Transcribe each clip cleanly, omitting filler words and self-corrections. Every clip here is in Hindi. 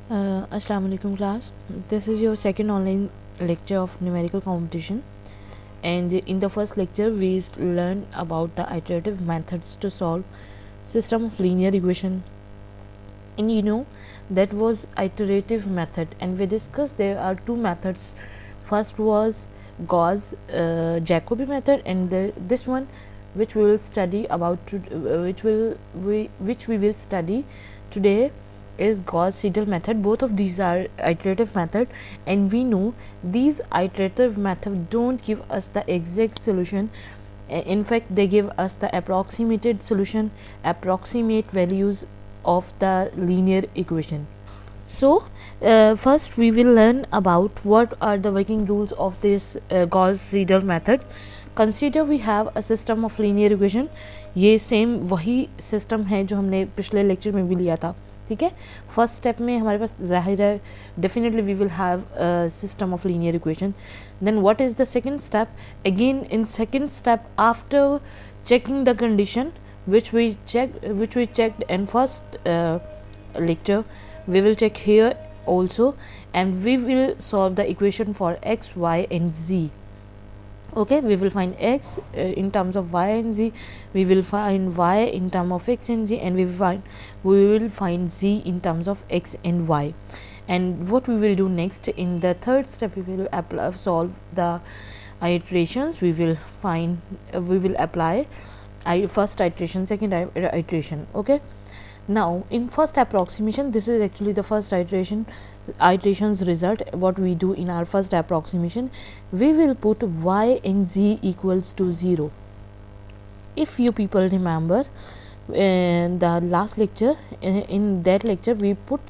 Assalamu alaikum class. This is your second online lecture of numerical competition, and in the first lecture we learned about the iterative methods to solve system of linear equation. And that was iterative method, and we discussed there are two methods. First was Gauss Jacobi method, and this one which we will study about which we will study today is Gauss-Seidel method. Both of these are iterative method, and we know these iterative method don't give us the exact solution. In fact, they give us the approximated solution, approximate values of the linear equation. So first we will learn about what are the working rules of this Gauss-Seidel method. Consider we have a system of linear equation. ये सेम वही सिस्टम है जो हमने पिछले लेक्चर में भी लिया था. ठीक है, फर्स्ट स्टेप में हमारे पास जाहिर है definitely we will have system of linear equation. Then what is the second step? Again in second step after checking the condition which we checked in first lecture, we will check here also, and we will solve the equation for x, y and z. Okay, we will find x in terms of y and z, we will find y in terms of x and z, and we will find z in terms of x and y. And what we will do next in the third step, we will solve the iterations. We will apply first iteration, second iteration. Okay, now in first approximation, this is actually the first iteration's result. What we do in our first approximation, we will put y and z equals to 0. If you people remember in the last lecture, in that lecture we put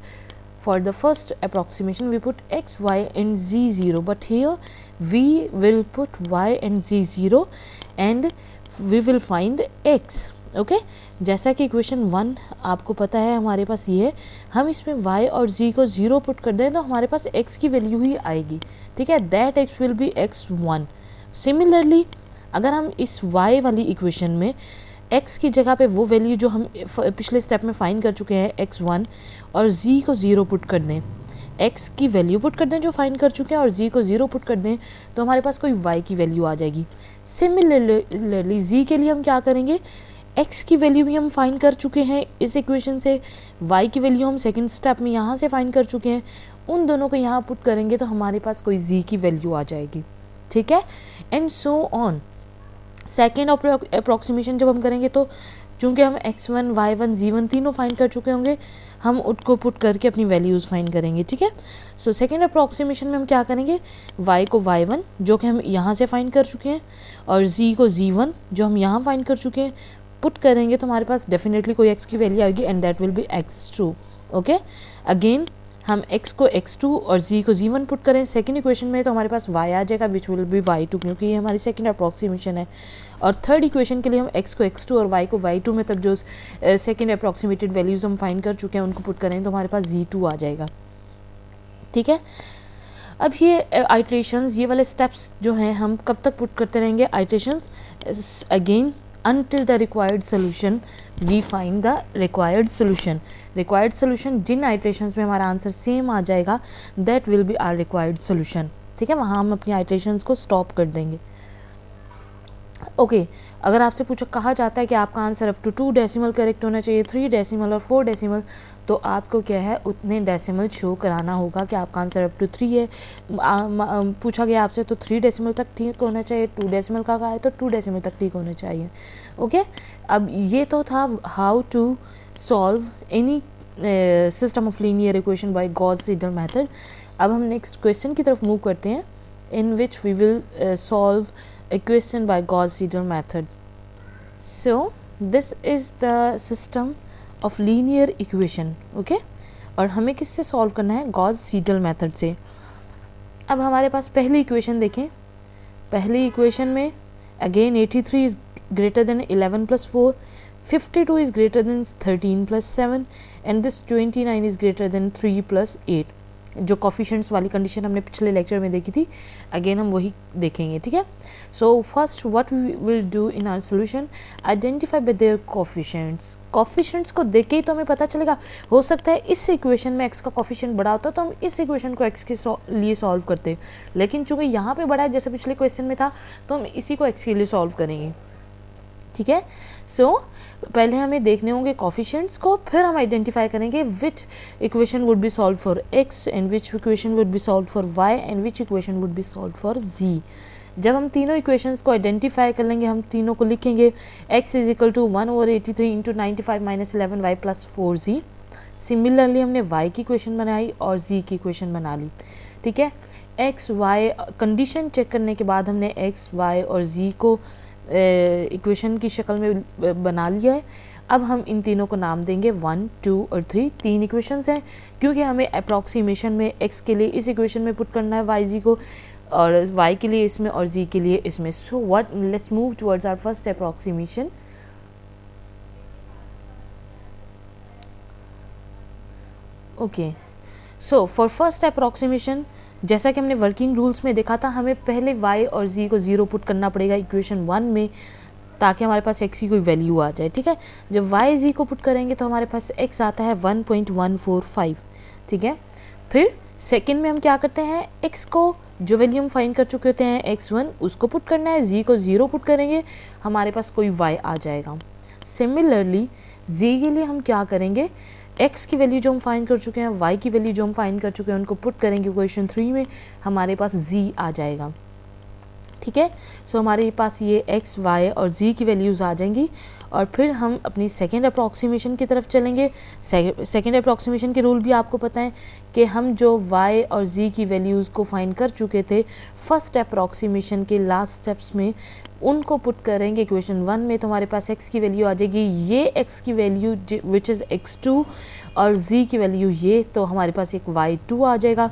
for the first approximation we put x, y and z 0, but here we will put y and z 0 and we will find x. Okay जैसा कि इक्वेशन 1 आपको पता है हमारे पास ये है, हम इसमें y और z को 0 पुट कर दें तो हमारे पास x की वैल्यू ही आएगी. ठीक है, that x will be x1. Similarly अगर हम इस y वाली इक्वेशन में x की जगह पे वो वैल्यू जो हम पिछले स्टेप में फाइंड कर चुके हैं x1 और z को 0 पुट कर दें, x की वैल्यू पुट कर दें जो फाइंड कर चुके हैं और z को 0 पुट कर दें, तो हमारे पास कोई y की वैल्यू आ जाएगी. सिमिलरली z के लिए हम क्या करेंगे, x की वैल्यू भी हम फाइंड कर चुके हैं इस इक्वेशन से, y की वैल्यू हम सेकंड स्टेप में यहाँ से फाइंड कर चुके हैं, उन दोनों को यहाँ पुट करेंगे तो हमारे पास कोई z की वैल्यू आ जाएगी. ठीक है, and so on. Second approximation जब हम करेंगे तो चूँकि हम x1, y1, z1 तीनों फाइंड कर चुके होंगे, हम उसको पुट करके अपनी वैल्यूज़ फाइंड करेंगे. ठीक है, सो सेकेंड अप्रोक्सीमेशन में हम क्या करेंगे, y को y1 जो कि हम यहाँ से फाइंड कर चुके हैं और z को z1 जो हम यहाँ फाइंड कर चुके हैं पुट करेंगे तो हमारे पास डेफिनेटली कोई x की वैल्यू आएगी and that will be x2. Okay, again हम x को x2 और z को z1 पुट करें सेकंड इक्वेशन में तो हमारे पास y आ जाएगा विच विल बी y2, क्योंकि ये हमारी सेकंड अप्रोक्सीमेशन है. और थर्ड इक्वेशन के लिए हम x को x2 और y को y2 में तक जो सेकंड अप्रोक्सीमेटेड वैल्यूज़ हम फाइंड कर चुके हैं उनको पुट करें तो हमारे पास z2 आ जाएगा. ठीक है, अब ये आइट्रेशंस, ये वाले स्टेप्स जो हैं हम कब तक पुट करते रहेंगे iterations, again until the required solution we find the required solution जिन iterations में हमारा आंसर सेम आ जाएगा that will be our required solution. ठीक है, वहाँ हम अपनी iterations को स्टॉप कर देंगे. ओके, अगर आपसे पूछा कहा जाता है कि आपका answer up to 2 decimal correct होना चाहिए, 3 डेसिमल और 4 डेसिमल, तो आपको क्या है उतने डेसिमल शो कराना होगा कि आपका आंसर अप टू 3 है. पूछा गया आपसे तो 3 डेसिमल तक ठीक होना चाहिए, 2 डेसिमल का कहा है तो 2 डेसिमल तक ठीक होना चाहिए. ओके, अब ये तो था how to solve any system of linear equation by Gauss Seidel method. अब हम नेक्स्ट क्वेश्चन की तरफ मूव करते हैं in which we will solve equation by Gauss-Seidel method. So this is the system of linear equation. Okay, और हमें किससे सॉल्व करना है, Gauss-Seidel मेथड से. अब हमारे पास पहली इक्वेशन देखें, पहली इक्वेशन में again 83 is greater than 11 plus 4, 52 is greater than 13 plus 7 and this 29 is greater than 3 plus 8. जो कोफिशिएंट्स वाली कंडीशन हमने पिछले लेक्चर में देखी थी, अगेन हम वही देखेंगे, ठीक है। So first what we will do in our solution, identify by their coefficients. Coefficients को देख के ही तो हमें पता चलेगा, हो सकता है इस इक्वेशन में एक्स का कोफिशिएंट बड़ा होता तो हम इस इक्वेशन को एक्स के लिए सॉल्व करते, लेकिन चूंकि यहाँ पे बड़ा है जैसे पिछले क्वेश्चन में था, तो हम इसी को एक्स के लिए सॉल्व करेंगे, ठीक है। सो पहले हमें देखने होंगे कोफिशिएंट्स को, फिर हम आइडेंटिफाई करेंगे which equation would be solve for x and which equation would be solve for y and which equation would be solve for z. जब हम तीनों इक्वेशंस को आइडेंटिफाई कर लेंगे, हम तीनों को लिखेंगे x is equal to 1/83 into 95 minus 11y plus 4z। Similarly हमने y की इक्वेशन बनाई और z की इक्वेशन बना ली, ठीक है। x y कंडीशन चेक करने के बाद हमने x y और z को इक्वेशन की शक्ल में बना लिया है। अब हम इन तीनों को नाम देंगे 1, 2 और 3। तीन इक्वेशंस हैं, क्योंकि हमें अप्रॉक्सीमेशन में x के लिए इस इक्वेशन में पुट करना है y z को, और y के लिए इसमें और z के लिए इसमें। So what, let's move towards our first approximation. Okay, so for first approximation, जैसा कि हमने वर्किंग रूल्स में देखा था, हमें पहले y और z को 0 पुट करना पड़ेगा इक्वेशन 1 में, ताकि हमारे पास x की कोई वैल्यू आ जाए, ठीक है। जब y z को पुट करेंगे तो हमारे पास x आता है 1.145, ठीक है। फिर सेकंड में हम क्या करते हैं, x को जो वैल्यू हम फाइंड कर चुके होते हैं x1, उसको पुट करना है, z को 0 पुट करेंगे, हमारे पास कोई y आ जाएगा। सिमिलरली z के लिए हम क्या करेंगे, x की वैल्यू जो हम फाइंड कर चुके हैं, y की वैल्यू जो हम फाइंड कर चुके हैं, उनको पुट करेंगे इक्वेशन 3 में, हमारे पास z आ जाएगा, ठीक है। सो हमारे पास ये x, y और z की वैल्यूज़ आ जाएंगी, और फिर हम अपनी सेकेंड अप्रॉक्सीमेशन की तरफ चलेंगे। सेकेंड अप्रॉक्सीमेशन के रूल भी आपको पता है कि हम जो y और z की वैल्यूज़ को फाइंड कर चुके थे फर्स्ट अप्रॉक्सीमेशन के लास्ट स्टेप्स में, उनको पुट करेंगे इक्वेशन 1 में, तो हमारे पास x की वैल्यू आ जाएगी ये x की वैल्यू विच इज़ x2, और z की वैल्यू ये, तो हमारे पास एक y2 आ जाएगा।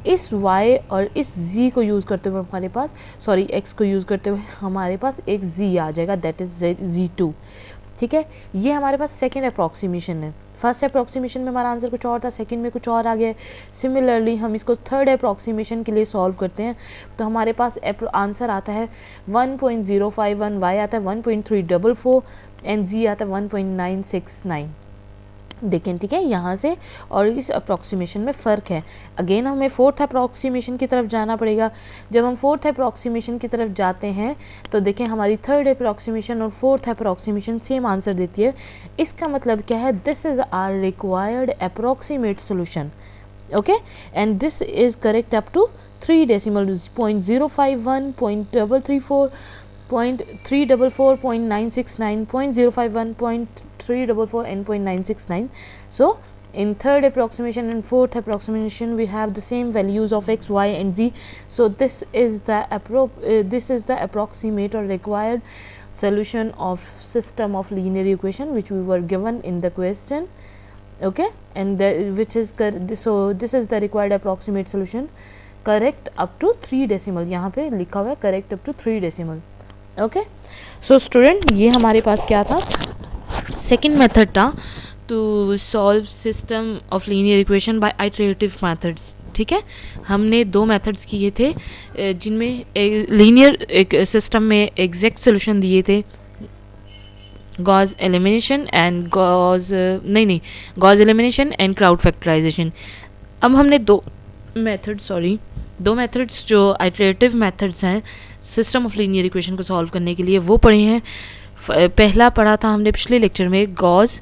इस y और इस z को यूज़ करते हुए हमारे पास, सॉरी x को यूज़ करते हुए हमारे पास एक z आ जाएगा, दैट इज़ z2, ठीक है। ये हमारे पास सेकेंड अप्रॉक्सीमेशन है। फर्स्ट अप्रॉक्सीमेशन में हमारा आंसर कुछ और था, सेकंड में कुछ और आ गया है। सिमिलरली हम इसको थर्ड अप्रॉक्सीमेशन के लिए सॉल्व करते हैं, तो हमारे पास आंसर आता है 1.051, y आता है 1.344 एंड z आता है 1.969। देखें, ठीक है, यहाँ से और इस अप्रॉक्सीमेशन में फ़र्क है। अगेन हमें फोर्थ अप्रॉक्सीमेशन की तरफ जाना पड़ेगा। जब हम फोर्थ अप्रॉक्सीमेशन की तरफ जाते हैं तो देखें हमारी थर्ड अप्रॉक्सीमेशन और फोर्थ अप्रॉक्सीमेशन सेम आंसर देती है। इसका मतलब क्या है, this is our required approximate solution, okay, and this is correct up to 3 decimal, 0.051, 0.334, 0.344, 0.969, 0.051, 0.344 and 0.969. So in third approximation and fourth approximation we have the same values of x, y and z. So this is the approximate or required solution of system of linear equation which we were given in the question, okay, and so this is the required approximate solution, correct up to 3 decimal. यहाँ पे लिखा हुआ है correct up to 3 decimal. Okay, so student, ये हमारे पास क्या था, सेकेंड मेथड था to solve system of linear equation by iterative methods, ठीक है। हमने 2 मेथड्स किए थे जिनमें लीनियर एक सिस्टम में एग्जैक्ट सोल्यूशन दिए थे, Gauss elimination and Gauss elimination and Crout factorization. अब हमने दो मेथड्स जो आइटरेटिव मेथड्स हैं सिस्टम ऑफ लीनियर इक्वेशन को सॉल्व करने के लिए, वो पढ़े हैं। पहला पढ़ा था हमने पिछले लेक्चर में गॉस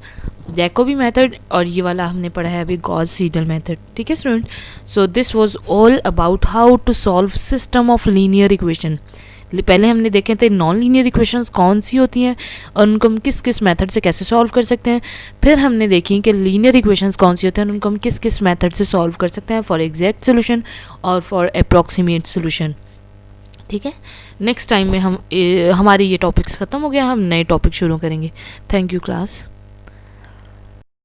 जैकोबी मेथड, और ये वाला हमने पढ़ा है अभी गॉस सीडल मेथड, ठीक है student. So this was all about how to solve system of linear equation. पहले हमने देखे थे नॉन लीनियर इक्वेशंस कौन सी होती हैं और उनको हम किस किस मेथड से कैसे सॉल्व कर सकते हैं। फिर हमने देखी कि लीनियर इक्वेशंस कौन सी होती हैं और उनको हम किस किस मेथड से सॉल्व कर सकते हैं फॉर एग्जैक्ट सोल्यूशन और फॉर अप्रॉक्सीमेट सोल्यूशन, ठीक है। नेक्स्ट टाइम में हमारे ये टॉपिक्स ख़त्म हो गया, हम नए टॉपिक शुरू करेंगे। Thank you class.